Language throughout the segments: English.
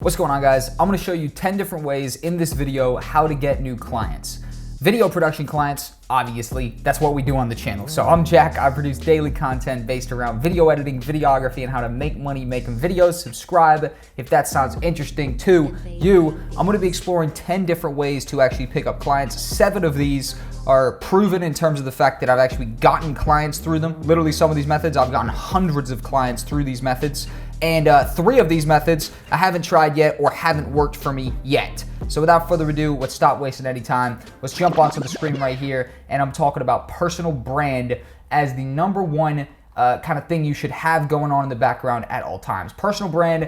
What's going on, guys? I'm gonna show you 10 different ways in this video how to get new clients. Video production clients, obviously, that's what we do on the channel. So I'm Jack, I produce daily content based around video editing, videography, and how to make money making videos. Subscribe if that sounds interesting to you. I'm gonna be exploring 10 different ways to actually pick up clients. 7 of these are proven in terms of the fact that I've actually gotten clients through them. Literally, some of these methods, I've gotten hundreds of clients through these methods. And 3 of these methods I haven't tried yet or haven't worked for me yet. So without further ado, let's stop wasting any time. Let's jump onto the screen right here, and I'm talking about personal brand as the number one kind of thing you should have going on in the background at all times. Personal brand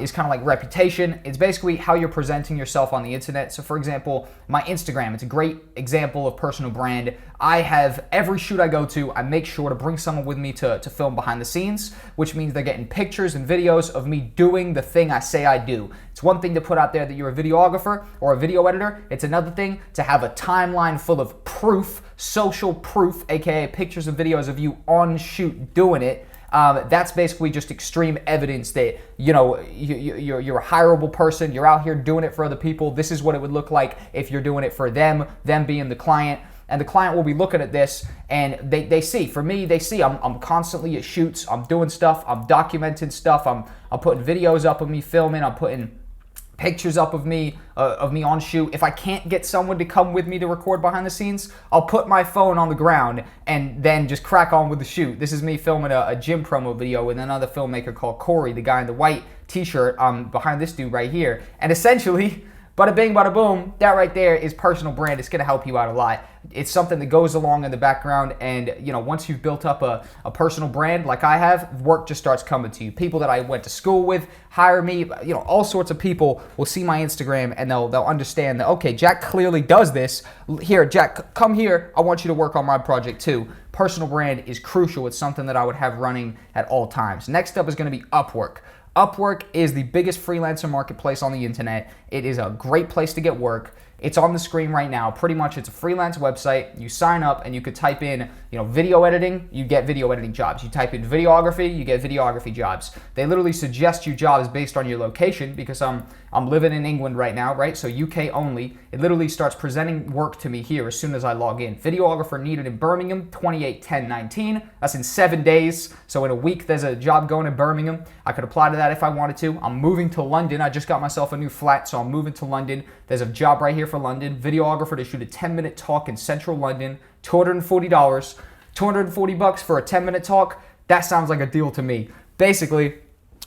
is kind of like reputation. It's basically how you're presenting yourself on the internet. So for example, my Instagram, it's a great example of personal brand. I have every shoot I go to, I make sure to bring someone with me to film behind the scenes, which means they're getting pictures and videos of me doing the thing I say I do. It's one thing to put out there that you're a videographer or a video editor. It's another thing to have a timeline full of proof, social proof, aka pictures and videos of you on shoot doing it. That's basically just extreme evidence that you're a hireable person. You're out here doing it for other people. This is what it would look like if you're doing it for them being the client. And the client will be looking at this and they see, for me, they see I'm constantly at shoots, I'm doing stuff, I'm documenting stuff, I'm putting videos up of me filming, I'm putting pictures up of me on shoot. If I can't get someone to come with me to record behind the scenes, I'll put my phone on the ground and then just crack on with the shoot. This is me filming a gym promo video with another filmmaker called Corey, the guy in the white t-shirt behind this dude right here. And essentially, bada bing, bada boom, that right there is personal brand. It's gonna help you out a lot. It's something that goes along in the background, and once you've built up a personal brand like I have, work just starts coming to you. People that I went to school with hire me, all sorts of people will see my Instagram and they'll understand that, okay, Jack clearly does this. Here, Jack, come here, I want you to work on my project too. Personal brand is crucial. It's something that I would have running at all times. Next up is gonna be Upwork. Upwork is the biggest freelancer marketplace on the internet. It is a great place to get work. It's on the screen right now. Pretty much it's a freelance website. You sign up and you could type in, video editing, you get video editing jobs. You type in videography, you get videography jobs. They literally suggest you jobs based on your location because I'm living in England right now, right? So UK only. It literally starts presenting work to me here as soon as I log in. Videographer needed in Birmingham, 28/10/19. That's in 7 days. So in a week, there's a job going in Birmingham. I could apply to that if I wanted to. I'm moving to London. I just got myself a new flat, so I'm moving to London. There's a job right here for London. Videographer to shoot a 10-minute talk in central London. $240. $240 for a 10-minute talk. That sounds like a deal to me. Basically,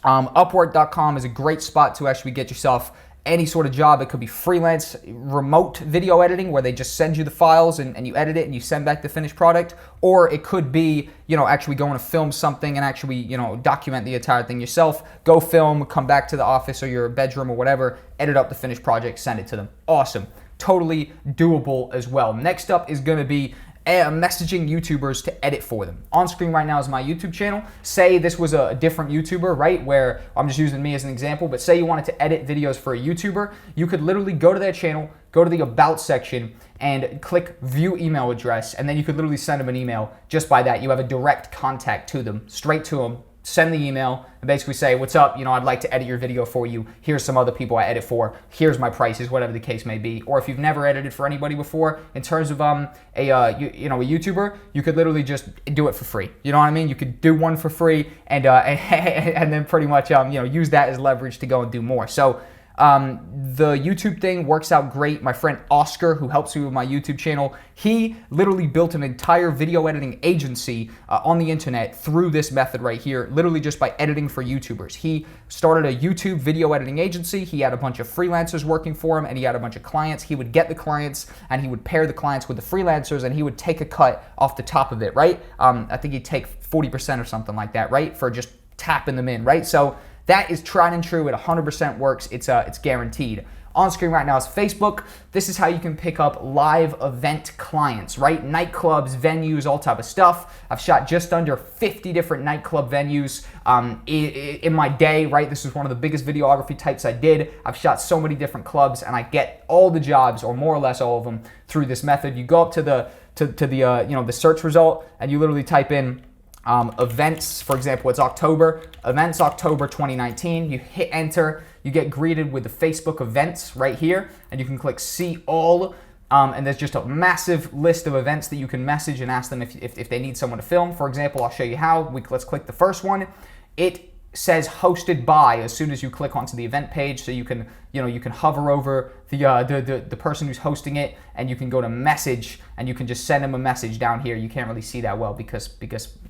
Upwork.com is a great spot to actually get yourself any sort of job. It could be freelance, remote video editing where they just send you the files and you edit it and you send back the finished product. Or it could be, actually going to film something and actually, document the entire thing yourself. Go film, come back to the office or your bedroom or whatever, edit up the finished project, send it to them. Awesome. Totally doable as well. Next up is going to be messaging YouTubers to edit for them. On screen right now is my YouTube channel. Say this was a different YouTuber, right? Where I'm just using me as an example, but say you wanted to edit videos for a YouTuber, you could literally go to their channel, go to the About section, and click View Email Address, and then you could literally send them an email just by that. You have a direct contact to them, straight to them. Send the email and basically say, what's up, I'd like to edit your video for you. Here's some other people I edit for. Here's my prices, whatever the case may be. Or if you've never edited for anybody before, in terms of a YouTuber, you could literally just do it for free. You know what I mean? You could do one for free and then pretty much use that as leverage to go and do more. So the YouTube thing works out great. My friend Oscar, who helps me with my YouTube channel, he literally built an entire video editing agency on the internet through this method right here, literally just by editing for YouTubers. He started a YouTube video editing agency. He had a bunch of freelancers working for him and he had a bunch of clients. He would get the clients and he would pair the clients with the freelancers and he would take a cut off the top of it, right? I think he'd take 40% or something like that, right? For just tapping them in, right? So that is tried and true. It 100% works. It's guaranteed. On screen right now is Facebook. This is how you can pick up live event clients, right? Nightclubs, venues, all type of stuff. I've shot just under 50 different nightclub venues in my day, right? This is one of the biggest videography types I did. I've shot so many different clubs and I get all the jobs, or more or less all of them, through this method. You go up to the search result and you literally type in events. For example, it's October, events October 2019. You hit enter. you get greeted with the Facebook events right here, and you can click see all. And there's just a massive list of events that you can message and ask them if they need someone to film. For example, I'll show you how. Let's click the first one. It says hosted by as soon as you click onto the event page, so you can hover over the person who's hosting it, and you can go to message, and you can just send them a message down here. You can't really see that well because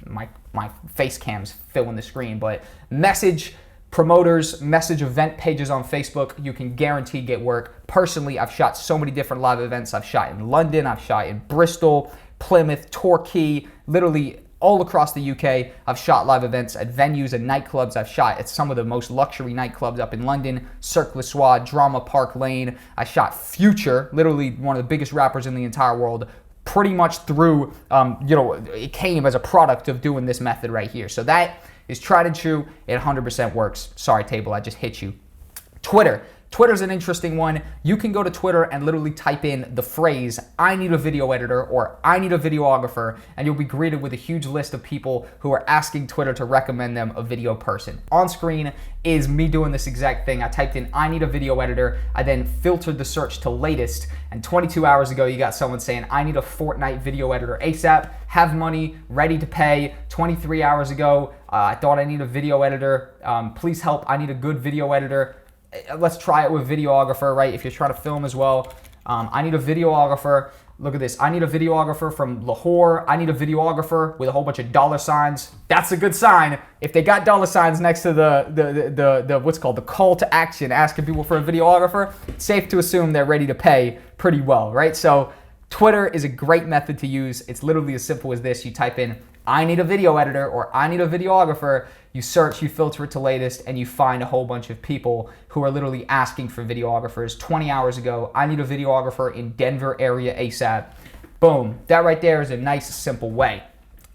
my face cam's filling the screen, but message promoters, message event pages on Facebook. You can guarantee get work. Personally, I've shot so many different live events. I've shot in London, I've shot in Bristol, Plymouth, Torquay, literally all across the UK. I've shot live events at venues and nightclubs. I've shot at some of the most luxury nightclubs up in London, Cirque du Soleil, Drama Park Lane. I shot Future, literally one of the biggest rappers in the entire world, pretty much through, it came as a product of doing this method right here. So that is tried and true. It 100% works. Sorry, table, I just hit you. Twitter's an interesting one. You can go to Twitter and literally type in the phrase, I need a video editor or I need a videographer, and you'll be greeted with a huge list of people who are asking Twitter to recommend them a video person. On screen is me doing this exact thing. I typed in, I need a video editor. I then filtered the search to latest, and 22 hours ago, you got someone saying, I need a Fortnite video editor ASAP, have money, ready to pay. 23 hours ago, I thought I need a video editor. Please help, I need a good video editor. Let's try it with videographer, right? If you're trying to film as well. I need a videographer. Look at this. I need a videographer from Lahore. I need a videographer with a whole bunch of dollar signs. That's a good sign. If they got dollar signs next to the what's called the call to action, asking people for a videographer, it's safe to assume they're ready to pay pretty well, right? So Twitter is a great method to use. It's literally as simple as this. You type in, I need a video editor or I need a videographer. You search, you filter it to latest, and you find a whole bunch of people who are literally asking for videographers. 20 hours ago, I need a videographer in Denver area ASAP. Boom. That right there is a nice, simple way.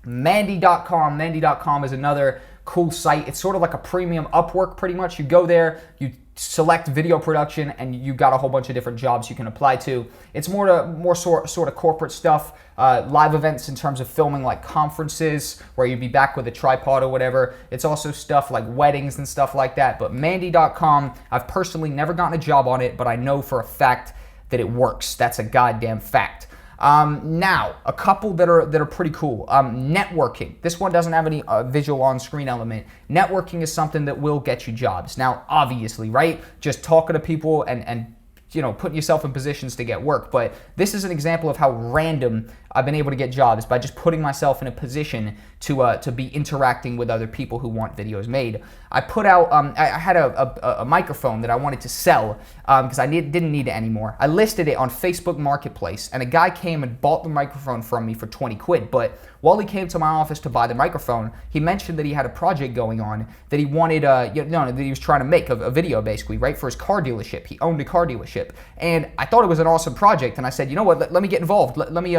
Mandy.com. Mandy.com is another cool site. It's sort of like a premium Upwork pretty much. You go there, you select video production, and you got a whole bunch of different jobs you can apply to. It's more sort of corporate stuff, live events in terms of filming like conferences where you'd be back with a tripod or whatever. It's also stuff like weddings and stuff like that. But Mandy.com, I've personally never gotten a job on it, but I know for a fact that it works. That's a goddamn fact. Now, a couple that are pretty cool. Networking. This one doesn't have any visual on-screen element. Networking is something that will get you jobs. Now, obviously, right? Just talking to people and putting yourself in positions to get work. But this is an example of how random I've been able to get jobs by just putting myself in a position to be interacting with other people who want videos made. I put out, I had a microphone that I wanted to sell because I didn't need it anymore. I listed it on Facebook Marketplace, and a guy came and bought the microphone from me for 20 quid. But while he came to my office to buy the microphone, he mentioned that he had a project going on that he wanted, that he was trying to make a video basically, right, for his car dealership. He owned a car dealership, and I thought it was an awesome project. And I said, you know what? Let me get involved. Let me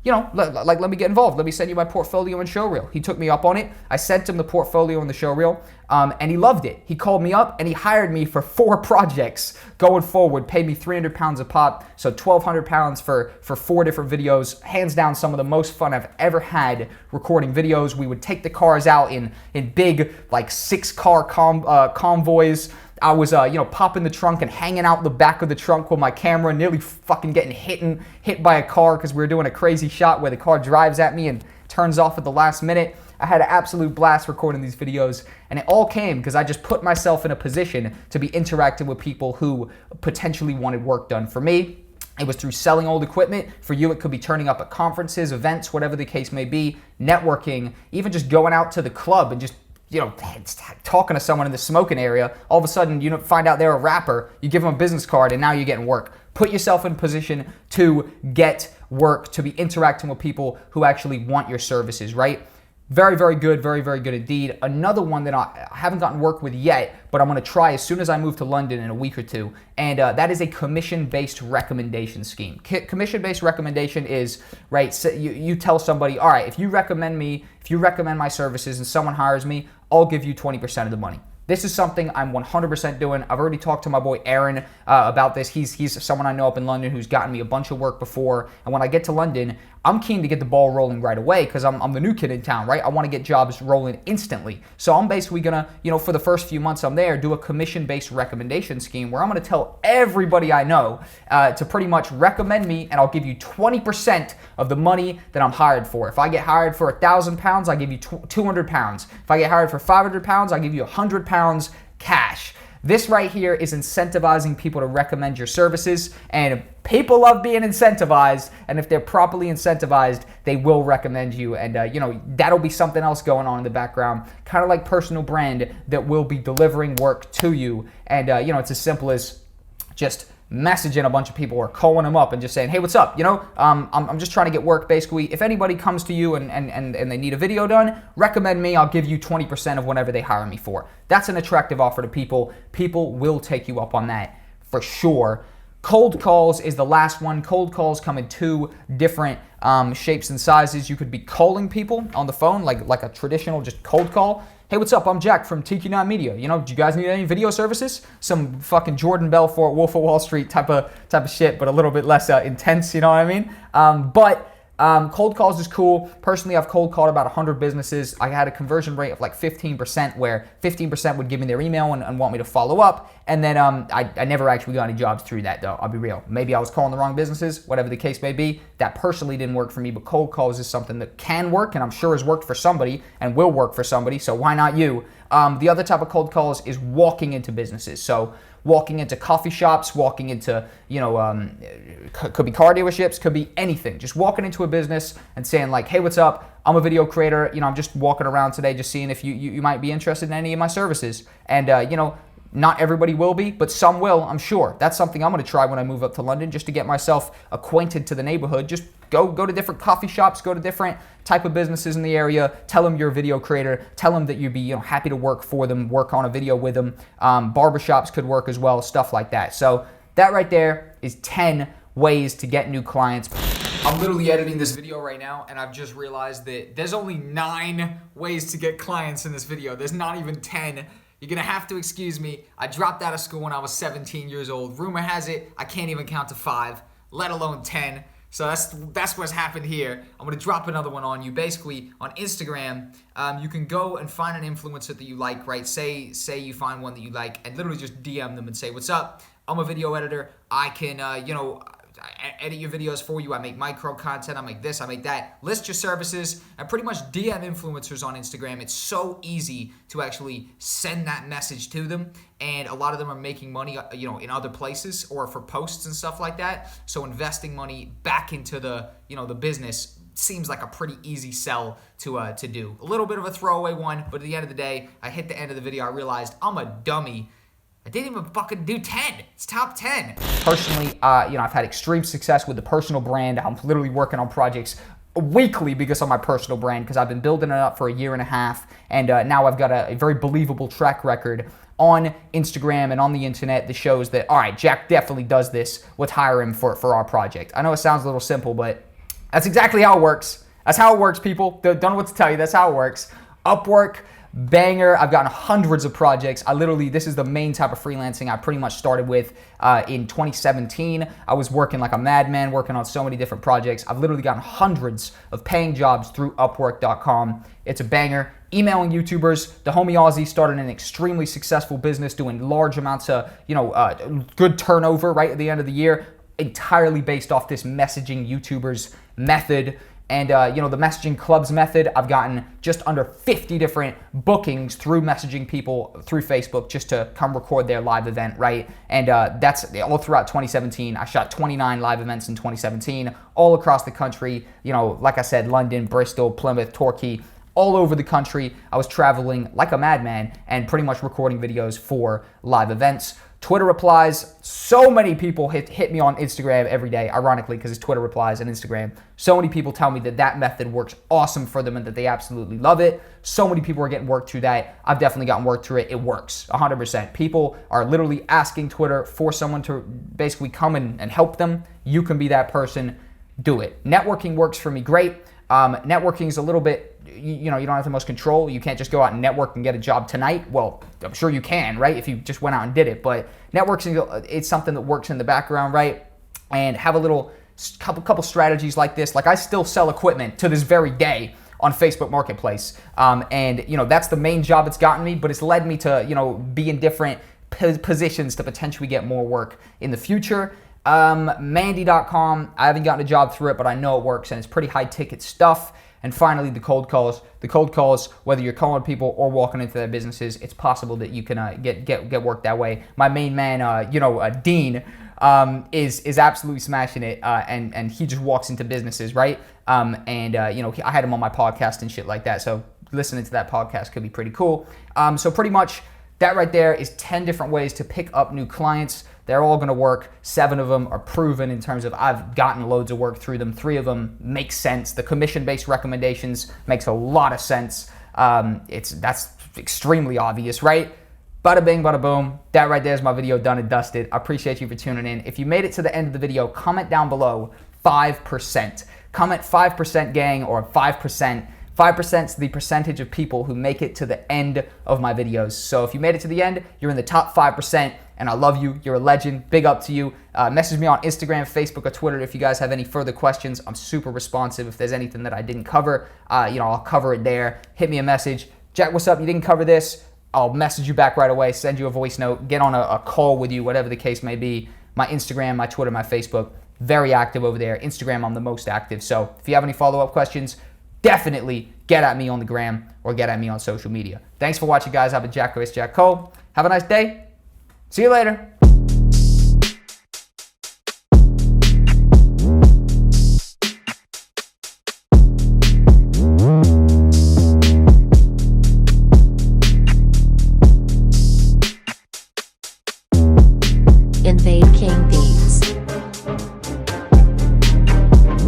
get involved. Let me send you my portfolio and showreel. He took me up on it. I sent him the portfolio and the showreel, and he loved it. He called me up and he hired me for 4 projects going forward, paid me £300 a pop, so £1,200 for 4 different videos. Hands down, some of the most fun I've ever had recording videos. We would take the cars out in big, like 6-car convoys. I was, popping the trunk and hanging out the back of the trunk with my camera, nearly fucking getting hit by a car because we were doing a crazy shot where the car drives at me and turns off at the last minute. I had an absolute blast recording these videos, and it all came because I just put myself in a position to be interacting with people who potentially wanted work done. For me, it was through selling old equipment. For you, it could be turning up at conferences, events, whatever the case may be, networking, even just going out to the club and just talking to someone in the smoking area. All of a sudden, you find out they're a rapper. You give them a business card, and now you're getting work. Put yourself in position to get work, to be interacting with people who actually want your services, right? Very, very good. Very, very good indeed. Another one that I haven't gotten work with yet, but I'm going to try as soon as I move to London in a week or two, and that is a commission-based recommendation scheme. Commission-based recommendation is, right, so you tell somebody, all right, if you recommend me, if you recommend my services and someone hires me, I'll give you 20% of the money. This is something I'm 100% doing. I've already talked to my boy Aaron about this. He's someone I know up in London who's gotten me a bunch of work before. And when I get to London, I'm keen to get the ball rolling right away because I'm the new kid in town, right? I want to get jobs rolling instantly. So I'm basically gonna, for the first few months I'm there, do a commission-based recommendation scheme where I'm gonna tell everybody I know to pretty much recommend me, and I'll give you 20% of the money that I'm hired for. If I get hired for 1,000 pounds, I give you 200 pounds. If I get hired for 500 pounds, I give you 100 pounds cash. This right here is incentivizing people to recommend your services, and people love being incentivized, and if they're properly incentivized, they will recommend you, and that'll be something else going on in the background, kind of like personal brand that will be delivering work to you, and it's as simple as just messaging a bunch of people or calling them up and just saying, hey, what's up? I'm just trying to get work basically. If anybody comes to you and they need a video done, recommend me. I'll give you 20% of whatever they hire me for. That's an attractive offer to people. People will take you up on that for sure. Cold calls is the last one. Cold calls come in two different shapes and sizes. You could be calling people on the phone like a traditional just cold call. Hey, what's up? I'm Jack from TQ9 Media. Do you guys need any video services? Some fucking Jordan Belfort, Wolf of Wall Street type of shit, but a little bit less intense, you know what I mean? Cold calls is cool. Personally, I've cold called about 100 businesses. I had a conversion rate of like 15%, where 15% would give me their email and want me to follow up. And then I never actually got any jobs through that, though. I'll be real. Maybe I was calling the wrong businesses, whatever the case may be. That personally didn't work for me, but cold calls is something that can work, and I'm sure has worked for somebody and will work for somebody, so why not you? The other type of cold calls is walking into businesses. So walking into coffee shops, walking into, could be car dealerships, could be anything. Just walking into a business and saying like, hey, what's up? I'm a video creator. I'm just walking around today just seeing if you might be interested in any of my services. And, not everybody will be, but some will, I'm sure. That's something I'm going to try when I move up to London, just to get myself acquainted to the neighborhood. Just go to different coffee shops, go to different type of businesses in the area. Tell them you're a video creator. Tell them that you'd be happy to work for them, work on a video with them. Barbershops could work as well, stuff like that. So that right there is 10 ways to get new clients. I'm literally editing this video right now, and I've just realized that there's only 9 ways to get clients in this video. There's not even 10. You're gonna have to excuse me. I dropped out of school when I was 17 years old. Rumor has it, I can't even count to 5, let alone 10. So that's what's happened here. I'm gonna drop another one on you. Basically, on Instagram, you can go and find an influencer that you like, right? Say you find one that you like, and literally just DM them and say, what's up? I'm a video editor. I can, I edit your videos for you. I make micro content. I make this, I make that. List your services and pretty much DM influencers on Instagram. It's so easy to actually send that message to them. And a lot of them are making money, in other places or for posts and stuff like that. So investing money back into the business seems like a pretty easy sell to do. A little bit of a throwaway one, but at the end of the day, I hit the end of the video. I realized I'm a dummy. I didn't even fucking do 10. It's top 10. Personally, I've had extreme success with the personal brand. I'm literally working on projects weekly because of my personal brand, because I've been building it up for a year and a half, and now I've got a very believable track record on Instagram and on the internet that shows that, all right, Jack definitely does this. Let's hire him for our project. I know it sounds a little simple, but that's exactly how it works. That's how it works, people. Don't know what to tell you. That's how it works. Upwork, banger. I've gotten hundreds of projects. This is the main type of freelancing I pretty much started with in 2017. I was working like a madman, working on so many different projects. I've literally gotten hundreds of paying jobs through Upwork.com. It's a banger. Emailing YouTubers. The homie Aussie started an extremely successful business doing large amounts of, good turnover right at the end of the year, entirely based off this messaging YouTubers method. And, the messaging clubs method, I've gotten just under 50 different bookings through messaging people through Facebook just to come record their live event, right? And that's all throughout 2017. I shot 29 live events in 2017, all across the country. Like I said, London, Bristol, Plymouth, Torquay, all over the country. I was traveling like a madman and pretty much recording videos for live events. Twitter replies, so many people hit me on Instagram every day, ironically, because it's Twitter replies and Instagram. So many people tell me that method works awesome for them and that they absolutely love it. So many people are getting work through that. I've definitely gotten work through it. It works 100%. People are literally asking Twitter for someone to basically come and help them. You can be that person. Do it. Networking works for me great. Networking is a little bit, you don't have the most control. You can't just go out and network and get a job tonight. Well, I'm sure you can, right? If you just went out and did it. But networking, it's something that works in the background, right? And have a little couple strategies like this. Like I still sell equipment to this very day on Facebook Marketplace. And that's the main job it's gotten me, but it's led me to, be in different positions to potentially get more work in the future. Mandy.com, I haven't gotten a job through it, but I know it works and it's pretty high ticket stuff. And finally, the cold calls. The cold calls, whether you're calling people or walking into their businesses, it's possible that you can get work that way. My main man, Dean, is absolutely smashing it, and he just walks into businesses, right? I had him on my podcast and shit like that. So listening to that podcast could be pretty cool. So pretty much that right there is 10 different ways to pick up new clients. They're all going to work. 7 of them are proven in terms of I've gotten loads of work through them. 3 of them make sense. The commission-based recommendations makes a lot of sense. That's extremely obvious, right? Bada bing, bada boom. That right there is my video done and dusted. I appreciate you for tuning in. If you made it to the end of the video, comment down below 5%. Comment 5%, gang, or 5%. 5% is the percentage of people who make it to the end of my videos. So if you made it to the end, you're in the top 5%, and I love you. You're a legend. Big up to you. Message me on Instagram, Facebook, or Twitter if you guys have any further questions. I'm super responsive. If there's anything that I didn't cover, I'll cover it there. Hit me a message. Jack, what's up? You didn't cover this. I'll message you back right away, send you a voice note, get on a call with you, whatever the case may be. My Instagram, my Twitter, my Facebook, very active over there. Instagram, I'm the most active. So if you have any follow-up questions, definitely get at me on the gram or get at me on social media. Thanks for watching, guys. I've been ItsJackCole. Have a nice day. See you later.